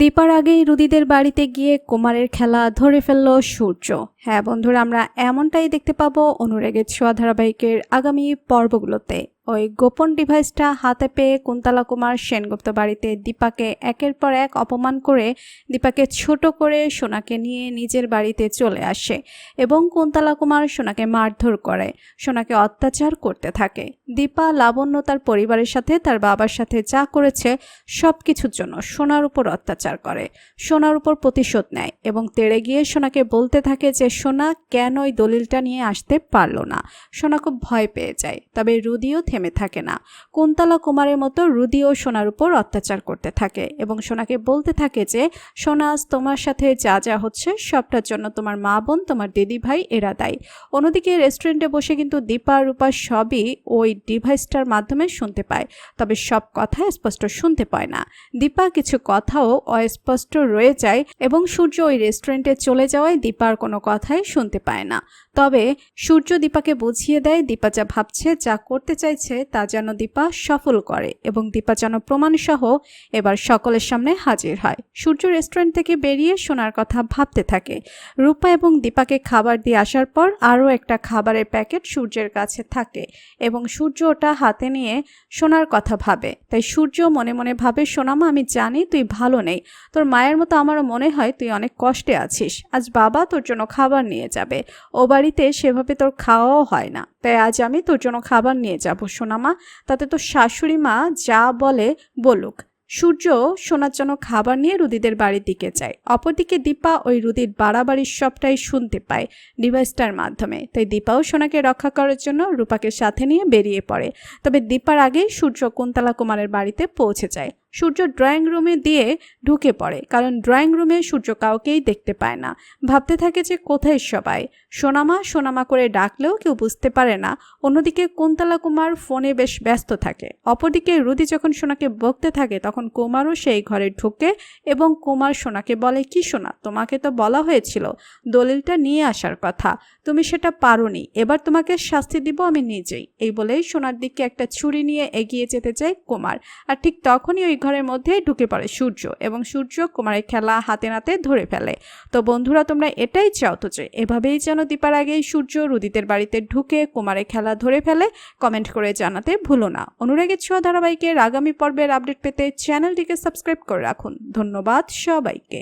দীপার আগেই রুদিদের বাড়িতে গিয়ে কুমারের খেলা ধরে ফেলল সূর্য। হ্যাঁ বন্ধুরা, আমরা এমনটাই দেখতে পাবো অনুরাগের ছোঁয়া ধারাবাহিকের আগামী পর্বগুলোতে। ওই গোপন ডিভাইসটা হাতে পেয়ে কুন্তলা কুমার সেনগুপ্ত বাড়িতে দীপাকে একের পর এক অপমান করে দীপাকে ছোট করে সোনাকে নিয়ে নিজের বাড়িতে চলে আসে এবং কুন্তলা কুমার সোনাকে মারধর করে, সোনাকে অত্যাচার করতে থাকে। দীপা লাবণ্য তার পরিবারের সাথে তার বাবার সাথে যা করেছে সব কিছুর জন্য সোনার উপর অত্যাচার করে, সোনার উপর প্রতিশোধ নেয় এবং তেড়ে গিয়ে সোনাকে বলতে থাকে যে সোনা কেন ওই দলিলটা নিয়ে আসতে পারলো না। সোনা খুব ভয় পেয়ে যায়। তবে রুদিও থেমে থাকে না। কুন্তলা কুমারের মতো রুদিও সোনার উপর অত্যাচার করতে থাকে এবং সোনাকে বলতে থাকে যে সোনা, আজ তোমার সাথে যা যা হচ্ছে সবটার জন্য তোমার মা বোন, তোমার দিদি ভাই এরা দায়ী। অন্যদিকে রেস্টুরেন্টে বসে কিন্তু দীপা রূপা সবই ওই ডিভাইসটার মাধ্যমে শুনতে পায়, তবে সব কথা স্পষ্ট শুনতে পায় না। দীপা কিছু কথাও অস্পষ্ট রয়ে যায় এবং সূর্য ওই রেস্টুরেন্টে চলে যাওয়ায় দীপার কোনো কথাই শুনতে পায় না। তবে সূর্য দীপাকে বুঝিয়ে দেয় দীপা যা ভাবছে, যা করতে চাইছে তা যেন দীপা সফল করে এবং দীপা যেন প্রমাণসহ এবার সকলের সামনে হাজির হয়। সূর্য রেস্টুরেন্ট থেকে বেরিয়ে সোনার কথা ভাবতে থাকে। রূপা এবং দীপাকে খাবার দিয়ে আসার পর আরও একটা খাবারের প্যাকেট সূর্যের কাছে থাকে এবং সূর্য ওটা হাতে নিয়ে সোনার কথা ভাবে। তাই সূর্য মনে মনে ভাবে, সোনামা, আমি জানি তুই ভালো নেই, তোর মায়ের মতো আমারও মনে হয় তুই অনেক কষ্টে আছিস। আজ বাবা তোর জন্য খাবার নিয়ে যাবে, ও বাড়িতে সেভাবে তোর খাওয়াও হয় না, তাই আজ আমি তোর জন্য খাবার নিয়ে যাব সোনামা, তাতে তোর শাশুড়ি মা যা বলে বলুক। সূর্য সোনার জন্য খাবার নিয়ে রুদিদের বাড়ির দিকে যায়। অপরদিকে দীপা ওই রুদির বাড়াবাড়ির সবটাই শুনতে পায় ডিভাইসটার মাধ্যমে। তাই দীপাও সোনাকে রক্ষা করার জন্য রূপাকে সাথে নিয়ে বেরিয়ে পড়ে। তবে দীপার আগেই সূর্য কুন্তলা কুমারের বাড়িতে পৌঁছে যায়। সূর্য ড্রয়িং রুমে দিয়ে ঢুকে পড়ে, কারণ ড্রয়িং রুমে সূর্য কাউকেই দেখতে পায় না। ভাবতে থাকে যে কোথায় সবাই, সোনামা সোনামা করে ডাকলেও কেউ বুঝতে পারে না। অন্যদিকে কুন্তলা কুমার ফোনে বেশ ব্যস্ত থাকে। অপরদিকে রুদি যখন সোনাকে বকতে থাকে তখন কুমারও সেই ঘরে ঢুকে এবং কুমার সোনাকে বলে, কি সোনা, তোমাকে তো বলা হয়েছিল দলিলটা নিয়ে আসার কথা, তুমি সেটা পারোনি, এবার তোমাকে শাস্তি দিব আমি নিজেই। এই বলেই সোনার দিকে একটা ছুরি নিয়ে এগিয়ে যেতে চায় কুমার। আর ঠিক তখনই ওই ঘরের মধ্যে ঢুকে পড়ে সূর্য এবং সূর্য কুমারের খেলা হাতে নাতে ধরে ফেলে। তো বন্ধুরা, তোমরা এটাই চাও তো যে এভাবেই যেন দীপার আগেই সূর্য রুদিদের বাড়িতে ঢুকে কুমারের খেলা ধরে ফেলে? কমেন্ট করে জানাতে ভুলো না। অনুরাগের ছোঁয়া ধারাবাহিকের আগামী পর্বের আপডেট পেতে চ্যানেলটিকে সাবস্ক্রাইব করে রাখুন। ধন্যবাদ সবাইকে।